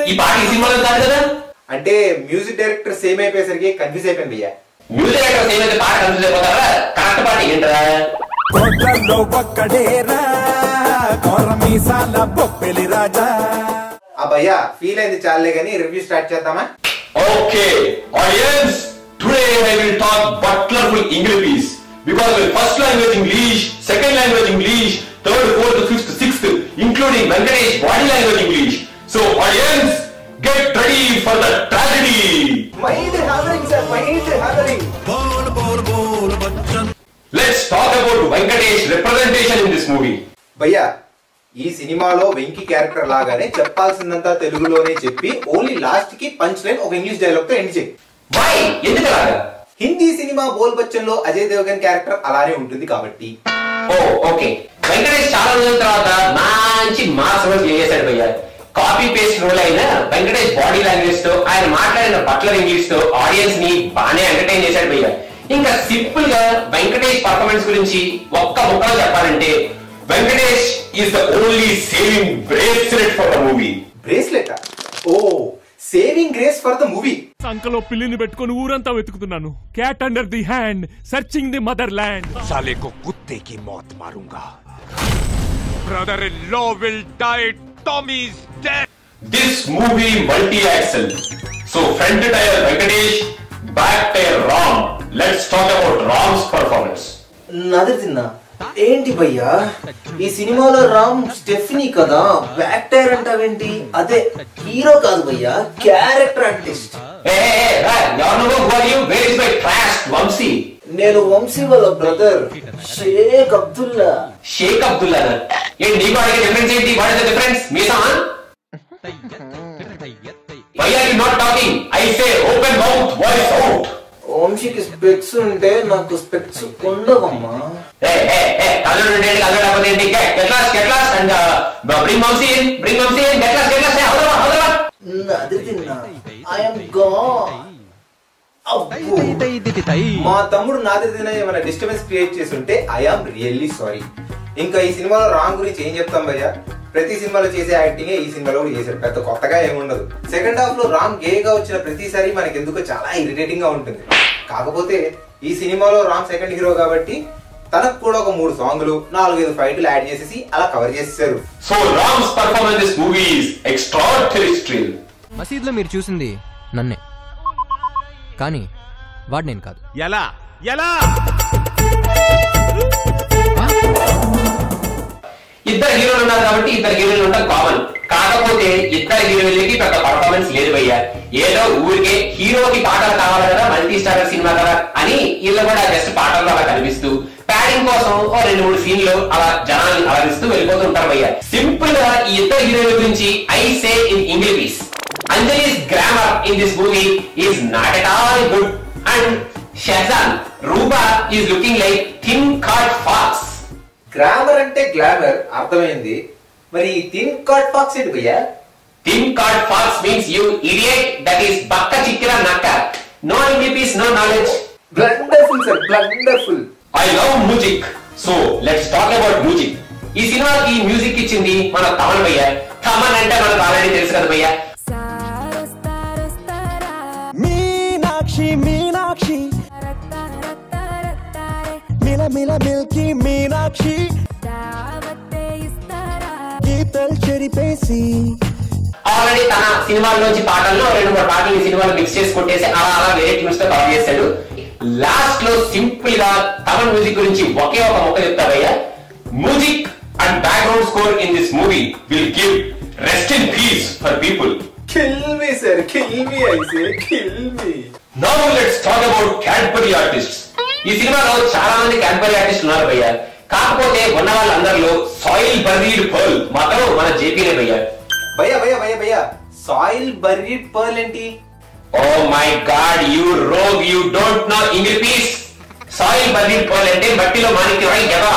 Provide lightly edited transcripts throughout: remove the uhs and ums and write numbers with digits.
ఈ పాట ఈ సినిమాలో కాదు కదా. అంటే మ్యూజిక్ డైరెక్టర్ సేమ్ అయిపోయేసరికి కన్ఫ్యూజ్ అయిపోయింది భయ్యా. మ్యూజిక్ డైరెక్టర్ సేమ్ అయితే పాట కన్ఫ్యూజ్ అయిపోతారా? కరెక్ట్ పాట ఏంటరా? భయ్యా ఫీల్ అయింది చాలే గానీ రివ్యూ స్టార్ట్ చేద్దామా? Okay audience, today I will talk butlerful English because my first language English, second language English, third, fourth, fifth, sixth, including Venkatesh body language English. So audience, get ready for the tragedy. Mind hammering sir, mind hammering. Let's talk about Venkatesh representation in this movie. భయ్యా ఈ సినిమాలో Venky character లాగానే చెప్పాల్సిందంతా తెలుగులోనే చెప్పి only last కి punch line ఒక English dialogue తో end చేయి. Why? ఎందుకలాగా? హిందీ సినిమా బోల్ బచ్చన్ లో అజయ్ దేవగన్ క్యారెక్టర్ అలానే ఉంటుంది కాబట్టి. ఓ ఓకే, వెంకటేష్ చాలా రోజుల తర్వాత మంచి మాస్ రోల్ చేశాడు భయ్యా. కాపీ పేస్ట్ రోల్ అయిన వెంకటేష్ బాడీ లాంగ్వేజ్ తో ఆయన మాట్లాడిన బట్లర్ ఇంగ్లీష్ తో ఆడియన్స్ ని బానే ఎంటర్టైన్ చేశాడు భయ్యా. ఇంకా సింపుల్ గా వెంకటేష్ పర్ఫార్మెన్స్ గురించి ఒక్క ముక్కలో చెప్పాలంటే Venkatesh is the only saving bracelet for the movie. Bracelet? Oh, saving grace for the movie. సంకలో పిల్లిని పెట్టుకుని ఊరంతా వెతుకుతున్నాను. Cat under the hand, searching the mother land. साले को कुत्ते की मौत मारूंगा. Brother in law will die. Tommy's dead. This movie multi-axle. So front tire Venkatesh, back tire Ram. Let's talk about Ram's performance. నదిరినా ఏంటి భయ్యా, ఈ సినిమాలో రామ్ స్టెఫినీ కదా, బ్యాక్ టైర్ అంటావేంటి? అదే హీరో కాదు భయ్యా, క్యారెక్టర్ ఆర్టిస్ట్. నేను వంశీ వాళ్ళ బ్రదర్ షేక్ అబ్దుల్లా. షేక్ అబ్దుల్లా ఏంటి? నీ బాడీకి డిఫరెన్స్ ఏంటి? What is the difference? మీసాన్ why are you not talking? I say open mouth, voice out. వంశీకి స్పెక్స్ ఉంటే నాకు స్పెక్స్ ఉండవమ్మా. మా తమ్ముడు నాదిరిదిన ఏమైనా డిస్టర్బెన్స్ క్రియేట్ చేసి ఉంటే ఐఆమ్ రియల్లీ సారీ. ఇంకా ఈ సినిమాలో రామ్ గురించి ఏం చెప్తాం భయ్యా, ప్రతి సినిమాలో చేసే యాక్టింగ్ ఈ సినిమాలో కూడా చేశాడు, పెద్ద కొత్తగా ఏముండదు. సెకండ్ హాఫ్ లో రామ్ గేగా వచ్చిన ప్రతిసారి మనకి ఎందుకో చాలా ఇరిటేటింగ్ గా ఉంటుంది. కాకపోతే ఈ సినిమాలో రామ్ సెకండ్ హీరో కాబట్టి తనకు కూడా ఒక 3 సాంగ్లు 4-5 ఫైట్లు యాడ్ చేసేసి అలా కవర్ చేసేసారు. So Rams performance in this movie is extraordinary. మసీదులో మీరు చూసింది నన్నే, కానీ వాడు నేను కాదు. ఎలా ఎలా ఇద్దరు హీరోలు ఉన్నారు కాబట్టి ఇద్దరు హీరోలు ఉండడం కామన్. కాకపోతే ఇద్దరు హీరోలకి పెద్ద పర్ఫార్మెన్స్ లేదు భయ్యా. ఏదో ఊరికే హీరోకి పాటలు కావాలి కదా, మల్టీ స్టారర్ సినిమా కదా అని వీళ్ళు కూడా జస్ట్ పాటల్లో అలా కనిపిస్తూ ప్యాడింగ్ కోసం 2-3 సీన్లు అలా జనాన్ని అలరిస్తూ వెళ్ళిపోతూ ఉంటారు భయ్యా. సింపుల్ గా ఈ ఇద్దరు హీరోల గురించి I say in English, Anjali's grammar in this movie is not at all good and Shahjahan Ruba is looking like thin card fox. Grammar అంటే గ్లామర్ అర్థమైంది, మరి థిన్ కార్డ్ ఫాక్స్ ఏంటి భయ్యా? Thin card fox means you idiot, that is బక్క చిక్కిన నక్క. No English, no knowledge. Blunderful sir, blunderful. I love music, so let's talk about music. ఈ సినిమాకి మ్యూజిక్ ఇచ్చింది మన తమన్ భయ్యా. తమన్ అంటే మనకు ఆల్రెడీ తెలుసు కదా భయ్యా. మీనాక్షి మీనాక్షి మిల మిల మిల్కి మీనాక్షి గీతలు చెరిపేసి ఆల్రెడీ తన సినిమాల్లోంచి పాటల్లో 2-3 పాటలు ఈ సినిమాలో మిక్స్ చేసి కొట్టేసి అలా వేరే ట్యూన్స్ తో కవర్ చేశాడు. లాస్ట్ లో సింపుల్ గా తమన్ మ్యూజిక్ గురించి ఒకే ఒక మొక్క చెప్తారయ్యా. Music and background score in this movie will give rest in peace for people. Kill me sir, kill me, I say kill me. Now let's talk about Cadbury artists. ఈ సినిమాలో చాలా మంది క్యాడ్బరీ ఆర్టిస్ట్ ఉన్నారు భయ్యా. కాకపోతే ఉన్న వాళ్ళందరిలో soil బర్రీడ్ pearl మాత్రం మన జేపీనే భయ్యా. భయ్యా భయ్యా భయ్యా భయ్యా, సాయిల్ బర్రీడ్ పర్ల్ ఏంటి? Oh my God, you rogue, you don't know English. Soil buried pearl అంటే మట్టిలో మాణిక్యమై కదా.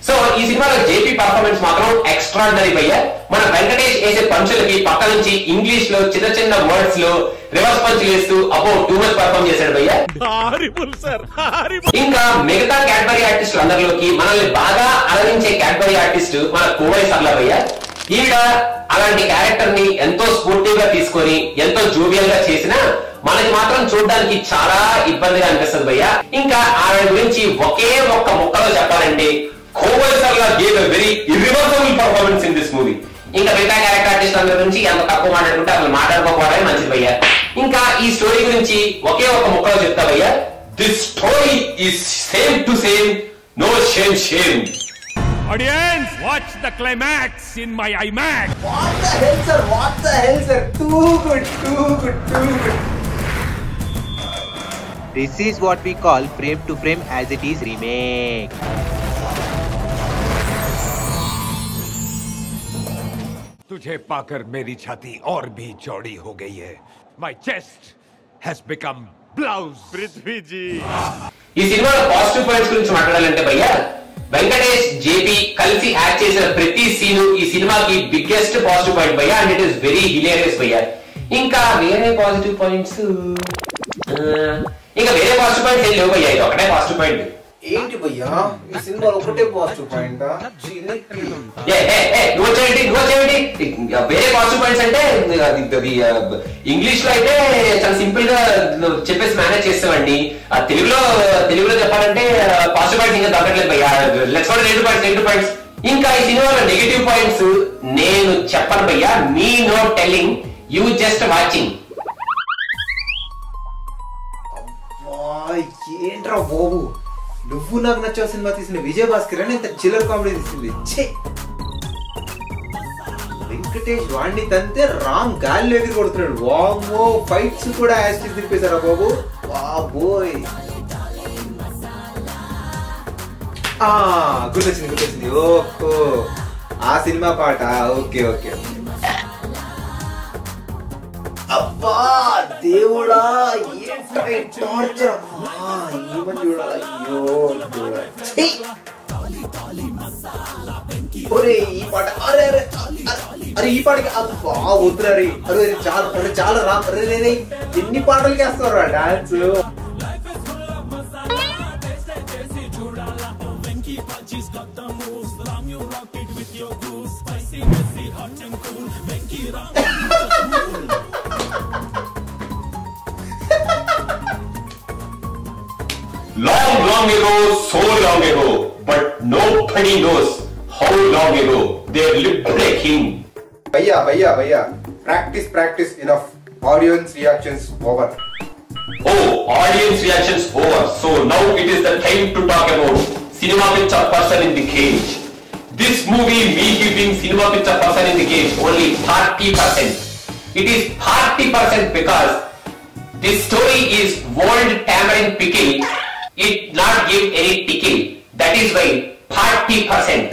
సో ఈ సినిమాలో జేపీ పర్ఫార్మెన్స్ మాత్రం ఎక్స్ట్రాడినరీ భయ్యా. మన వెంకటేష్ వేసే పంచులకి పక్క నుంచి ఇంగ్లీష్ లో చిన్న చిన్న వర్డ్స్ లో రివర్స్ పంచులు వేస్తూ అబౌట్ టూ మచ్ పర్ఫార్మ్ చేశాడు భయ్యా. ఇంకా మిగతా క్యాడ్బరీ ఆర్టిస్టులు అందరిలోకి మనల్ని బాగా అలరించే క్యాడ్బరీ ఆర్టిస్ట్ మన కోవై సర్లా భయ్యా. ఈవిడ అలాంటి క్యారెక్టర్ ని ఎంతో స్పోర్టివ్ గా తీసుకొని ఎంతో జూవియల్ గా చేసినా మనకి మాత్రం చూడడానికి చాలా ఇబ్బందిగా అనిపిస్తుంది భయ్య. ఇంకా ఆమె గురించి ఒకే ఒక్క ముక్కలో చెప్పాలంటే Kovai Sarala gave a very irreversible performance in this movie. ఇంకా మిగతా క్యారెక్టర్ ఆర్టిస్ట్ అందరి గురించి ఎంత తక్కువ మాట్లాడుకుంటే అసలు మాట్లాడుకోకపోవడమే మంచిది భయ్య. ఇంకా ఈ స్టోరీ గురించి ఒకే ఒక్క ముక్కలో చెప్తా భయ్య. This story is same to same, no shame shame. Audience, watch the climax in my IMAX. What the hell, sir? What the hell, sir? Too good, too good, too good. This is what we call frame to frame as it is remake. तुझे पाकर मेरी छाती और भी चौड़ी हो गई है. My chest has become blouse. पृथ्वी जी. ఈ సినిమాలో పాజిటివ్ పాయింట్స్ గురించి మాట్లాడాలంటే భయ్య, వెంకటేష్ జేపీ కలిసి యాక్ట్ చేసిన ప్రతి సీను ఈ సినిమాకి బిగ్గెస్ట్ పాజిటివ్ పాయింట్ భయ్య. And it is very hilarious భయ్య. ఇంకా వేరే పాజిటివ్ పాయింట్స్ ఏం లేవు భయ్య. ఇది ఒకటే పాజిటివ్ పాయింట్. ఏంటి భయ్యా ఈ సినిమాలో ఒకటే పాజిటివ్ పాయింట్? వేరే పాజిటివ్ పాయింట్స్ అంటే ఇంగ్లీష్ లో అయితే చాలా సింపుల్ గా చెప్పేసి మేనేజ్ చేస్తామండి. తెలుగులో చెప్పాలంటే పాజిటివ్ పాయింట్స్ ఇంకా దొరకట్లేదు భయ్యా. Let's go negative points. ఇంకా ఈ సినిమాలో నెగటివ్ పాయింట్స్ నేను చెప్పను భయ్యా. Me no telling, you just watching. ఏంట్రా బాబు, నువ్వు నాకు నచ్చే సినిమా తీసిన విజయ్ భాస్కర్ అని ఇంత చిల్లర్ కామెడీ తీసింది. వెంకటేష్ వాణ్ణి తంతే రామ్ గాలిలో ఎగిరి కొడుతున్నాడు. వామ్మో, ఫైట్స్ కూడా యాస్టిస్ తిప్పేశారా బాబు. బాబోయ్, గుర్తొచ్చింది. ఓహో, ఆ సినిమా పాట. Okay okay. అబ్బా దేవుడా, టార్చర్. ఈ పాట, అరే ఈ పాటకి అబ్బా వద్దురా రే. అరే చాలా రా. అరే ఎన్ని పాటలకి వేస్తారు dance. Long ago, so long ago, but nobody knows how long ago they lived like him. Bhaiya, practice enough. Audience reactions over. Oh, audience reactions over. So now it is the time to talk about cinema with a person in the cage. This movie, me giving cinema with a person in the cage only 30%. It is 30% because this story is old tamarind pickle. It not give any tickle. That is why 30%.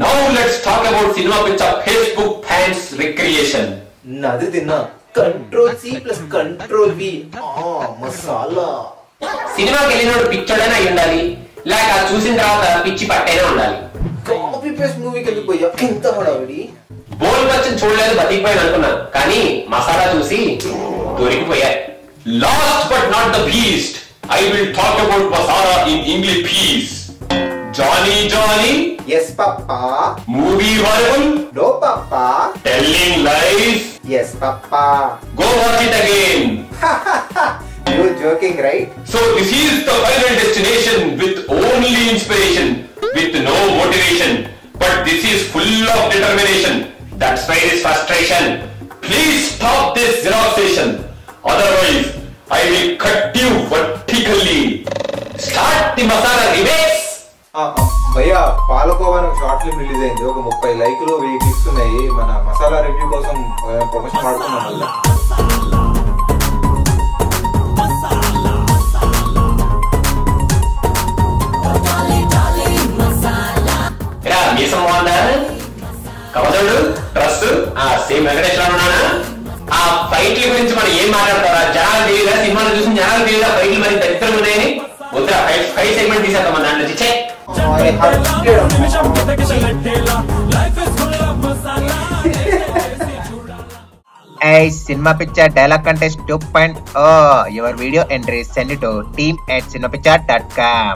Now let's talk about cinema with a Facebook fans recreation. Nadu dinna. Control C plus Control V. Masala. సినిమాకి వెళ్ళినోడు పిచ్చోడైనా అయి ఉండాలి, లేక చూసిన తర్వాత పిచ్చి పట్టైనా ఉండాలి. Copy paste మూవీకి వెళ్ళిపోయా ఇంత హడావిడి. బోల్ బచ్చన్ చూడలేదు, బతికిపోయాను అనుకున్నా, కానీ మసాలా చూసి దొరికిపోయా. Last but not the beast, I will talk about Masala in English piece. Johnny? Yes, Papa. Movie horrible? No, Papa. Telling lies? Yes, Papa. Go watch it again. You're joking, right? So this is the final destination with only inspiration, with no motivation. But this is full of determination. That's why this frustration. Please stop this Xerox station. Otherwise, I will cut you vertically. Start the Masala remix. భయ్యా, palkova short film release అయింది. ఒక 30 లైకులు 1000 clicks ఉన్నాయి. మన masala review కోసం profession ఆడుతున్నాం. మళ్ళీ మీసం బాగుందా, కవచడు, డ్రెస్ సేమ్ వెంకటేశ్వర ఉన్నానా? ఆ ఫైట్ల గురించి మనం ఏం మాట్లాడతారా? జనాలు తెలియదా? సినిమాలు చూసిన జనాలు తెలియదా ఫైట్లు మరి దరిద్రం ఉన్నాయని? వద్దా, ఫైట్ సెగ్మెంట్ తీసేద్దాం మన దాంట్లో. చిచ్చే Cinema Picture Dialogue Contest 2.0. Your video entries send it to team@cinemapicture.com.